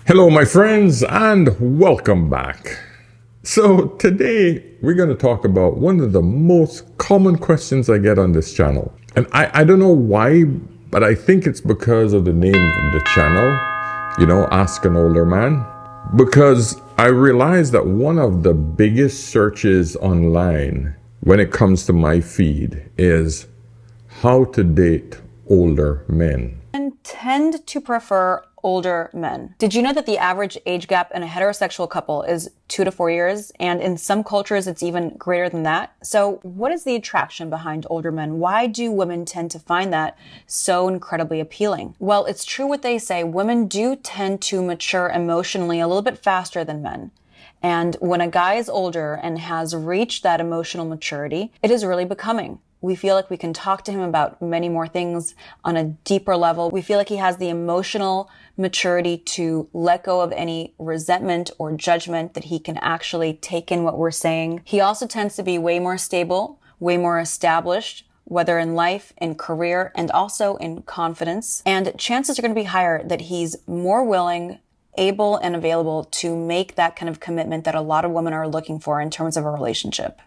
Hello, my friends, and welcome back. So today we're going to talk about one of the most common questions I get on this channel. And I don't know why, but I think it's because of the name of the channel, Ask an Older Man. Because I realized that one of the biggest searches online when it comes to my feed is how to date older men. And tend to prefer older men. Did you know that the average age gap in a heterosexual couple is 2 to 4 years? And in some cultures, it's even greater than that. So what is the attraction behind older men? Why do women tend to find that so incredibly appealing? Well, it's true what they say. Women do tend to mature emotionally a little bit faster than men. And when a guy is older and has reached that emotional maturity, it is really becoming. We feel like we can talk to him about many more things on a deeper level. We feel like he has the emotional maturity to let go of any resentment or judgment, that he can actually take in what we're saying. He also tends to be way more stable, way more established, whether in life, in career, and also in confidence. And chances are going to be higher that he's more willing, able, and available to make that kind of commitment that a lot of women are looking for in terms of a relationship.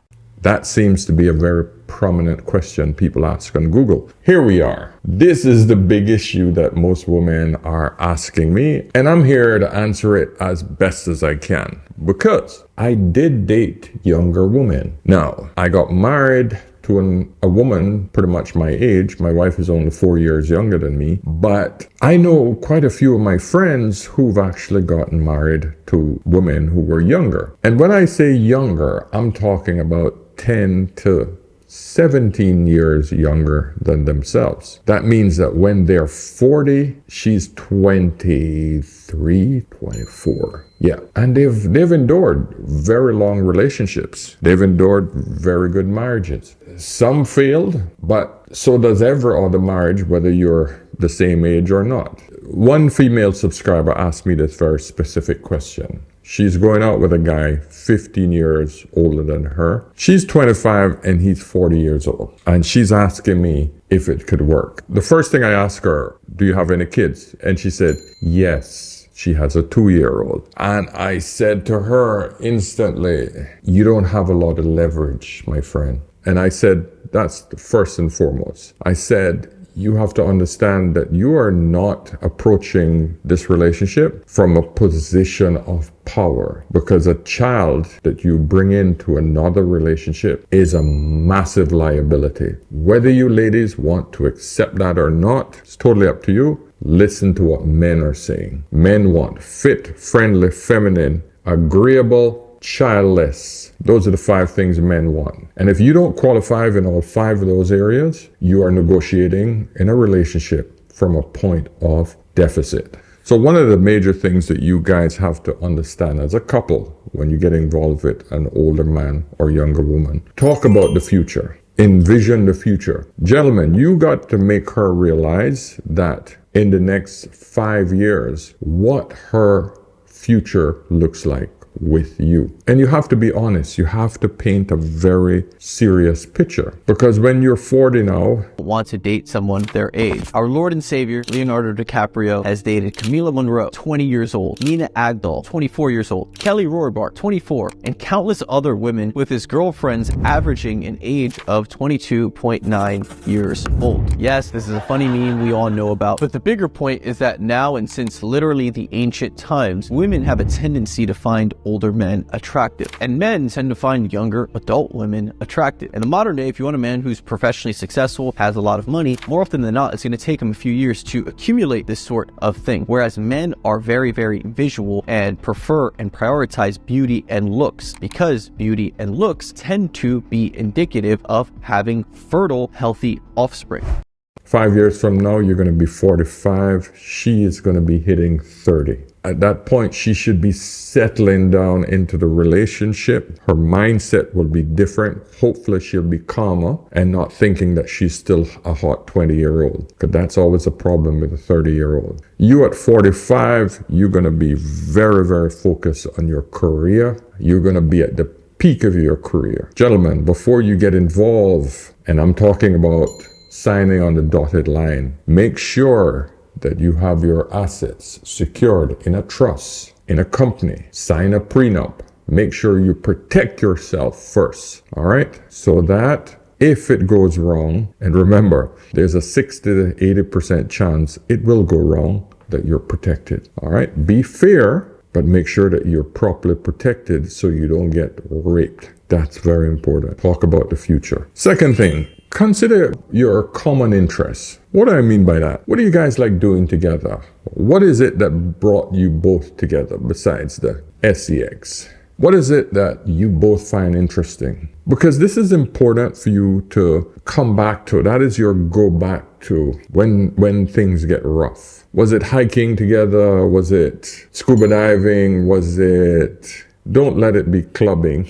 That seems to be a very prominent question people ask on Google. Here we are. This is the big issue that most women are asking me, and I'm here to answer it as best as I can because I did date younger women. Now, I got married to a woman pretty much my age. My wife is only 4 years younger than me, but I know quite a few of my friends who've actually gotten married to women who were younger. And when I say younger, I'm talking about 10 to 17 years younger than themselves. That means that when they're 40, she's 23, 24. Yeah. And they've endured very long relationships. They've endured very good marriages. Some failed, but so does every other marriage, whether you're the same age or not. One female subscriber asked me this very specific question. She's going out with a guy 15 years older than her. She's 25 and he's 40 years old. And she's asking me if it could work. The first thing I asked her, do you have any kids? And she said, yes. She has a 2-year-old. And I said to her instantly, you don't have a lot of leverage, my friend. And I said, that's the first and foremost. I said, you have to understand that you are not approaching this relationship from a position of power, because a child that you bring into another relationship is a massive liability. Whether you ladies want to accept that or not, it's totally up to you. Listen to what men are saying. Men want fit, friendly, feminine, agreeable, childless. Those are the 5 things men want. And if you don't qualify in all 5 of those areas, you are negotiating in a relationship from a point of deficit. So one of the major things that you guys have to understand as a couple when you get involved with an older man or younger woman, talk about the future. Envision the future. Gentlemen, you got to make her realize that in the next 5 years, what her future looks like with you. And you have to be honest. You have to paint a very serious picture. Because when you're 40 now, want to date someone their age. Our Lord and Savior, Leonardo DiCaprio, has dated Camila Monroe, 20 years old, Nina Agdal, 24 years old, Kelly Rohrbach, 24, and countless other women, with his girlfriends averaging an age of 22.9 years old. Yes, this is a funny meme we all know about, but the bigger point is that now, and since literally the ancient times, women have a tendency to find older men attractive, and men tend to find younger adult women attractive. In the modern day, if you want a man who's professionally successful, has a lot of money, more often than not, it's going to take him a few years to accumulate this sort of thing. Whereas men are very, very visual and prefer and prioritize beauty and looks, because beauty and looks tend to be indicative of having fertile, healthy offspring. 5 years from now, you're going to be 45. She is going to be hitting 30. At that point, she should be settling down into the relationship. Her mindset will be different. Hopefully, she'll be calmer and not thinking that she's still a hot 20-year-old, because that's always a problem with a 30-year-old. You at 45, you're going to be very, very focused on your career. You're going to be at the peak of your career. Gentlemen, before you get involved, and I'm talking about signing on the dotted line, make sure that you have your assets secured in a trust, in a company. Sign a prenup. Make sure you protect yourself first, all right? So that if it goes wrong, and remember, there's a 60 to 80% chance it will go wrong, that you're protected, all right? Be fair, but make sure that you're properly protected so you don't get raped. That's very important. Talk about the future. Second thing, consider your common interests. What do I mean by that? What do you guys like doing together? What is it that brought you both together besides the sex? What is it that you both find interesting? Because this is important for you to come back to. That is your go back to when things get rough. Was it hiking together? Was it scuba diving? Was it... Don't let it be clubbing.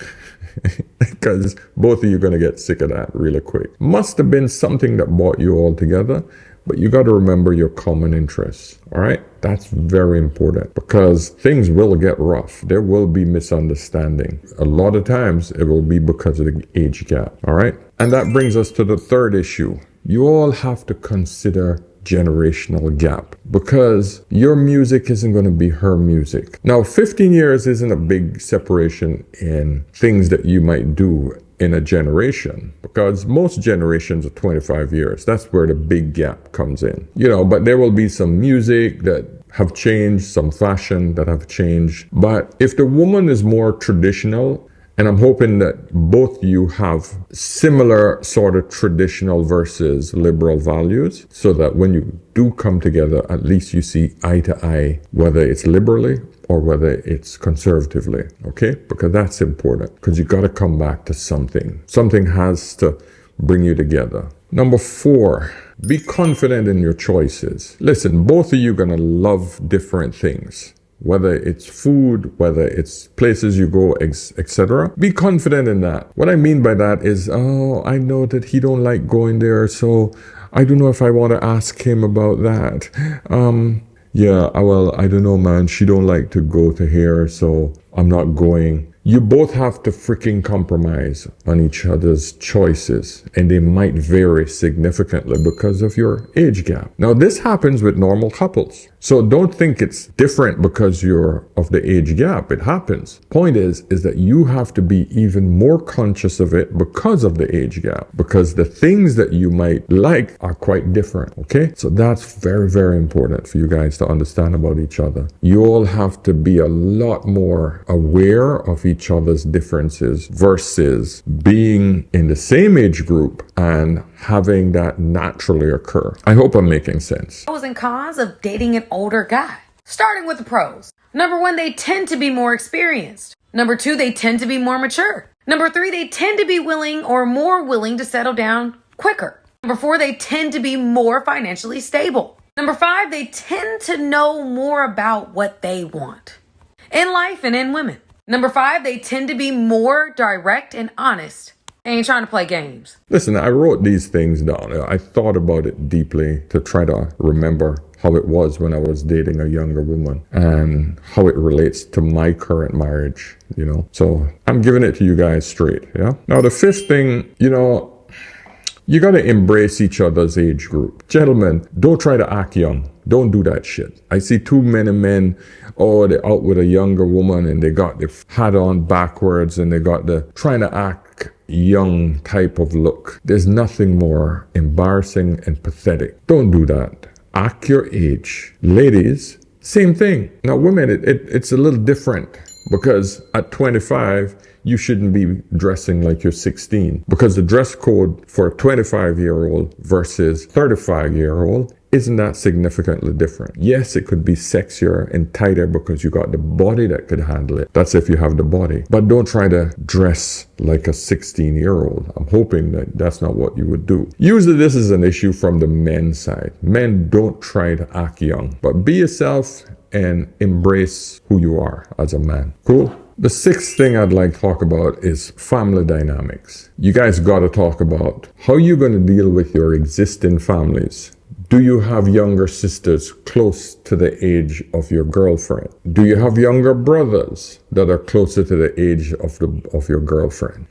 Because both of you are going to get sick of that really quick. Must have been something that brought you all together, but you got to remember your common interests, all right? That's very important because things will get rough. There will be misunderstanding. A lot of times it will be because of the age gap, all right? And that brings us to the third issue. You all have to consider generational gap because your music isn't going to be her music. Now, 15 years isn't a big separation in things that you might do in a generation because most generations are 25 years. That's where the big gap comes in, but there will be some music that have changed, some fashion that have changed. But if the woman is more traditional, and I'm hoping that both you have similar sort of traditional versus liberal values so that when you do come together, at least you see eye to eye, whether it's liberally or whether it's conservatively, okay? Because that's important because you got to come back to something. Something has to bring you together. Number 4, be confident in your choices. Listen, both of you are going to love different things. Whether it's food, whether it's places you go, etc. Be confident in that. What I mean by that is, I know that he don't like going there, so I don't know if I want to ask him about that. I don't know, man. She don't like to go to here, so I'm not going. You both have to freaking compromise on each other's choices, and they might vary significantly because of your age gap. Now, this happens with normal couples. So don't think it's different because you're of the age gap. It happens. Point is that you have to be even more conscious of it because of the age gap, because the things that you might like are quite different, okay? So that's very, very important for you guys to understand about each other. You all have to be a lot more aware of each other's differences versus being in the same age group and having that naturally occur. I hope I'm making sense. Pros and cons of dating an older guy. Starting with the pros. Number 1, they tend to be more experienced. Number 2, they tend to be more mature. Number 3, they tend to be willing or more willing to settle down quicker. Number 4, they tend to be more financially stable. Number 5, they tend to know more about what they want in life and in women. Number 5, they tend to be more direct and honest. They ain't trying to play games. Listen, I wrote these things down. I thought about it deeply to try to remember how it was when I was dating a younger woman and how it relates to my current marriage, So I'm giving it to you guys straight, yeah? Now, the 5th thing, you got to embrace each other's age group. Gentlemen, don't try to act young. Don't do that shit. I see too many men, they're out with a younger woman and they got the hat on backwards and they got the trying to act young type of look. There's nothing more embarrassing and pathetic. Don't do that. Act your age. Ladies, same thing. Now, women, it's a little different because at 25, you shouldn't be dressing like you're 16 because the dress code for a 25-year-old versus 35-year-old isn't that significantly different. Yes, it could be sexier and tighter because you got the body that could handle it. That's if you have the body. But don't try to dress like a 16-year-old. I'm hoping that that's not what you would do. Usually this is an issue from the men's side. Men don't try to act young, but be yourself and embrace who you are as a man. Cool? The 6th thing I'd like to talk about is family dynamics. You guys got to talk about how you're going to deal with your existing families. Do you have younger sisters close to the age of your girlfriend? Do you have younger brothers that are closer to the age of your girlfriend?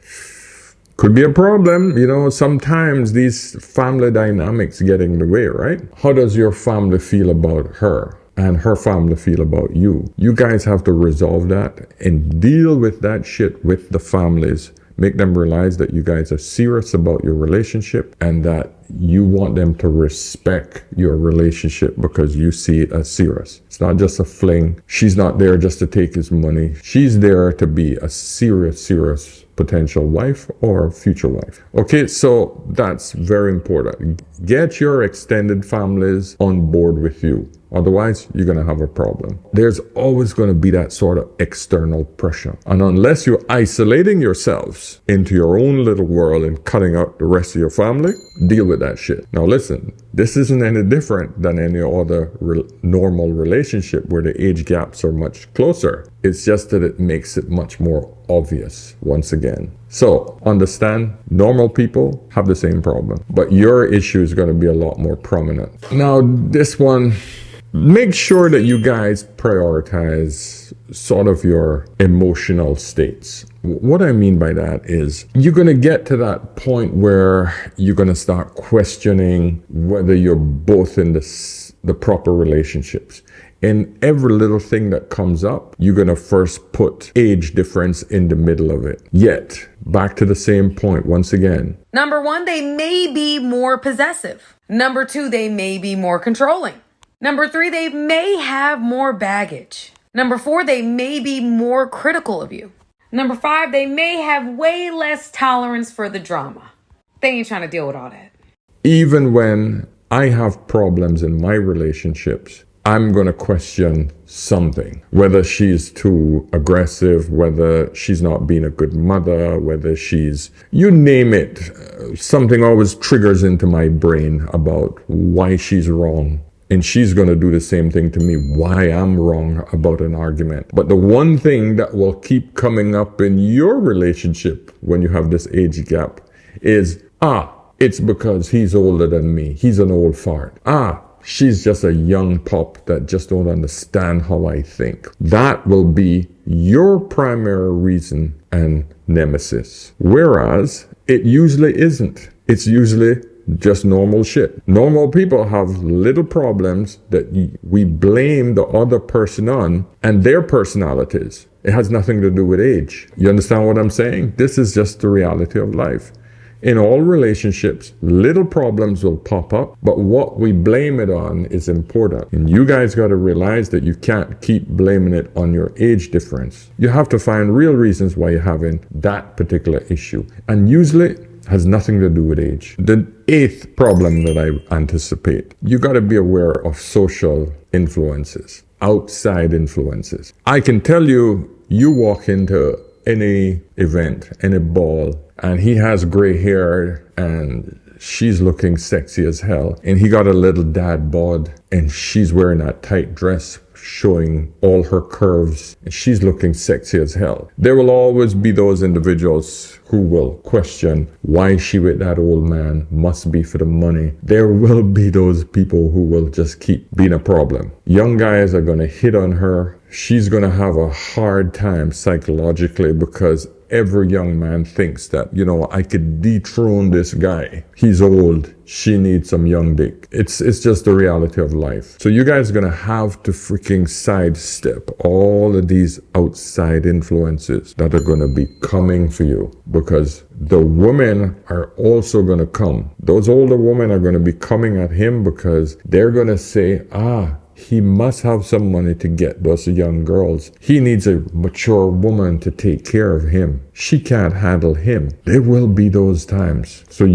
Could be a problem. Sometimes these family dynamics get in the way, right? How does your family feel about her? And her family feel about you? You guys have to resolve that and deal with that shit with the families. Make them realize that you guys are serious about your relationship and that you want them to respect your relationship because you see it as serious. It's not just a fling. She's not there just to take his money. She's there to be a serious potential wife or future wife. Okay, so that's very important. Get your extended families on board with you. Otherwise, you're going to have a problem. There's always going to be that sort of external pressure. And unless you're isolating yourselves into your own little world and cutting out the rest of your family, deal with that shit. Now listen, this isn't any different than any other normal relationship where the age gaps are much closer. It's just that it makes it much more obvious once again. So understand, normal people have the same problem, but your issue is going to be a lot more prominent. Now this one, make sure that you guys prioritize sort of your emotional states. What I mean by that is you're going to get to that point where you're going to start questioning whether you're both in the proper relationships. In every little thing that comes up, you're going to first put age difference in the middle of it. Yet, back to the same point once again. Number 1, they may be more possessive. Number 2, they may be more controlling. Number 3, they may have more baggage. Number 4, they may be more critical of you. Number 5, they may have way less tolerance for the drama. They ain't trying to deal with all that. Even when I have problems in my relationships, I'm going to question something, whether she's too aggressive, whether she's not being a good mother, whether she's, you name it, something always triggers into my brain about why she's wrong. And she's going to do the same thing to me, why I'm wrong about an argument. But the one thing that will keep coming up in your relationship when you have this age gap is, it's because he's older than me. He's an old fart. She's just a young pup that just don't understand how I think. That will be your primary reason and nemesis. Whereas it usually isn't. It's usually just normal shit. Normal people have little problems that we blame the other person on and their personalities. It has nothing to do with age. You understand what I'm saying? This is just the reality of life. In all relationships, little problems will pop up, but what we blame it on is important. And you guys got to realize that you can't keep blaming it on your age difference. You have to find real reasons why you're having that particular issue. And usually it has nothing to do with age. The 8th problem that I anticipate, you got to be aware of social influences, outside influences. I can tell you, you walk into any event, any ball, and he has gray hair and she's looking sexy as hell. And he got a little dad bod and she's wearing that tight dress showing all her curves and she's looking sexy as hell. There will always be those individuals who will question why she with that old man, must be for the money. There will be those people who will just keep being a problem. Young guys are going to hit on her. She's going to have a hard time psychologically because every young man thinks that, I could dethrone this guy. He's old. She needs some young dick. It's just the reality of life. So you guys are going to have to freaking sidestep all of these outside influences that are going to be coming for you because the women are also going to come. Those older women are going to be coming at him because they're going to say, he must have some money to get those young girls. He needs a mature woman to take care of him. She can't handle him. There will be those times. So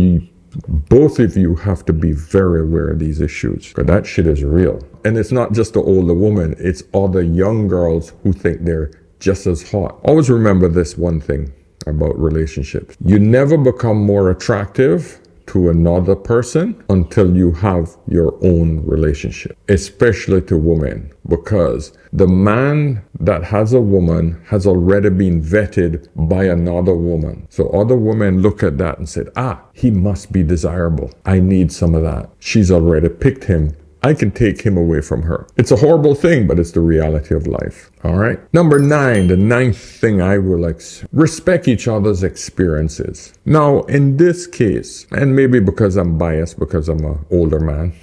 both of you have to be very aware of these issues because that shit is real. And it's not just the older woman. It's all the young girls who think they're just as hot. Always remember this one thing about relationships. You never become more attractive to another person until you have your own relationship, especially to women, because the man that has a woman has already been vetted by another woman. So other women look at that and said, he must be desirable. I need some of that. She's already picked him I can take him away from her. It's a horrible thing, but it's the reality of life. All right. Number 9, the 9th thing I will respect each other's experiences. Now, in this case, and maybe because I'm biased because I'm an older man,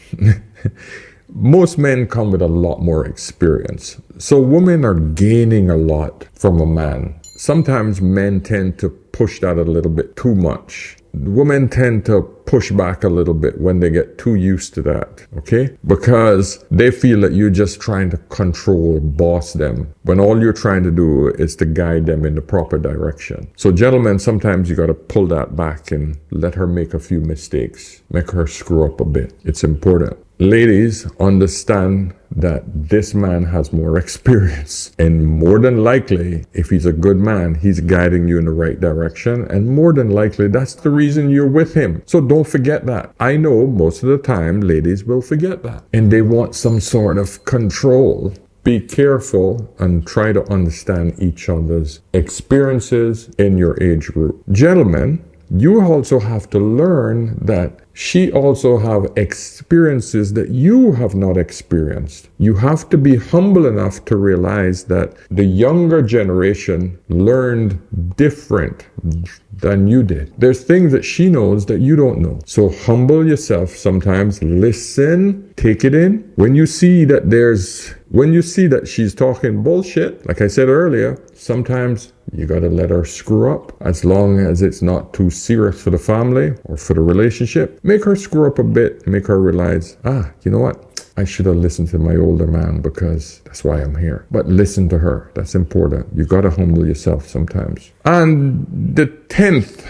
most men come with a lot more experience. So women are gaining a lot from a man. Sometimes men tend to push that a little bit too much. Women tend to push back a little bit when they get too used to that, okay? Because they feel that you're just trying to control, boss them, when all you're trying to do is to guide them in the proper direction. So gentlemen, sometimes you got to pull that back and let her make a few mistakes, make her screw up a bit. It's important. Ladies, understand that this man has more experience, and more than likely, if he's a good man, he's guiding you in the right direction, and more than likely that's the reason you're with him. So don't forget that. I know most of the time ladies will forget that, and they want some sort of control. Be careful and try to understand each other's experiences in your age group. Gentlemen, you also have to learn that she also have experiences that you have not experienced. You have to be humble enough to realize that the younger generation learned different than you did. There's things that she knows that you don't know. So humble yourself sometimes, listen, take it in. When you see that she's talking bullshit, like I said earlier, sometimes you gotta let her screw up. As long as it's not too serious for the family or for the relationship, make her screw up a bit, make her realize, you know what? I should have listened to my older man because that's why I'm here. But listen to her. That's important. You gotta humble yourself sometimes. And the 10th,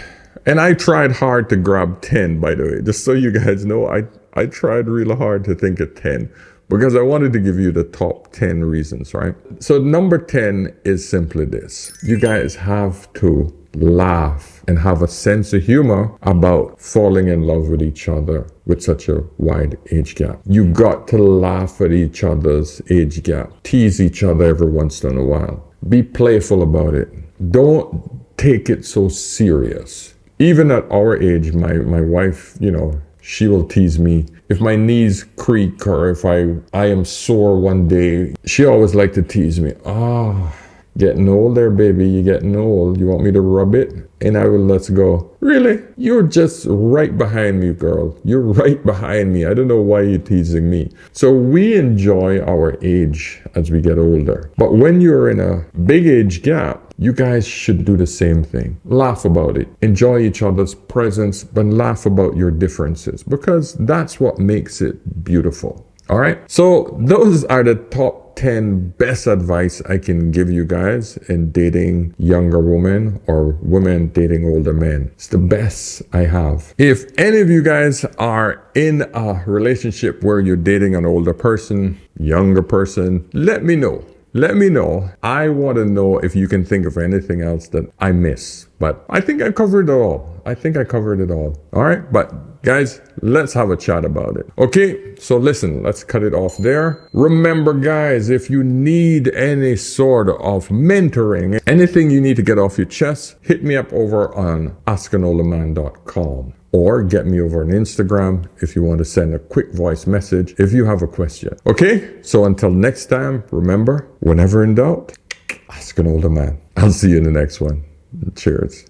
and I tried hard to grab 10, by the way, just so you guys know, I tried really hard to think of 10. Because I wanted to give you the top 10 reasons, right? So number 10 is simply this. You guys have to laugh and have a sense of humor about falling in love with each other with such a wide age gap. You got to laugh at each other's age gap. Tease each other every once in a while. Be playful about it. Don't take it so serious. Even at our age, my wife, she will tease me. If my knees creak or if I am sore one day, she always like to tease me. Getting old there, baby, you're getting old. You want me to rub it? And I will let's go. Really? You're just right behind me, girl. You're right behind me. I don't know why you're teasing me. So we enjoy our age as we get older. But when you're in a big age gap, you guys should do the same thing. Laugh about it. Enjoy each other's presence, but laugh about your differences because that's what makes it beautiful. All right? So those are the top 10 best advice I can give you guys in dating younger women or women dating older men. It's the best I have. If any of you guys are in a relationship where you're dating an older person, younger person, let me know. Let me know. I want to know if you can think of anything else that I miss. But I think I covered it all. All right. But guys, let's have a chat about it. Okay. So listen, let's cut it off there. Remember, guys, if you need any sort of mentoring, anything you need to get off your chest, hit me up over on askanolaman.com. Or get me over on Instagram if you want to send a quick voice message if you have a question. Okay? So until next time, remember, whenever in doubt, ask an older man. I'll see you in the next one. Cheers.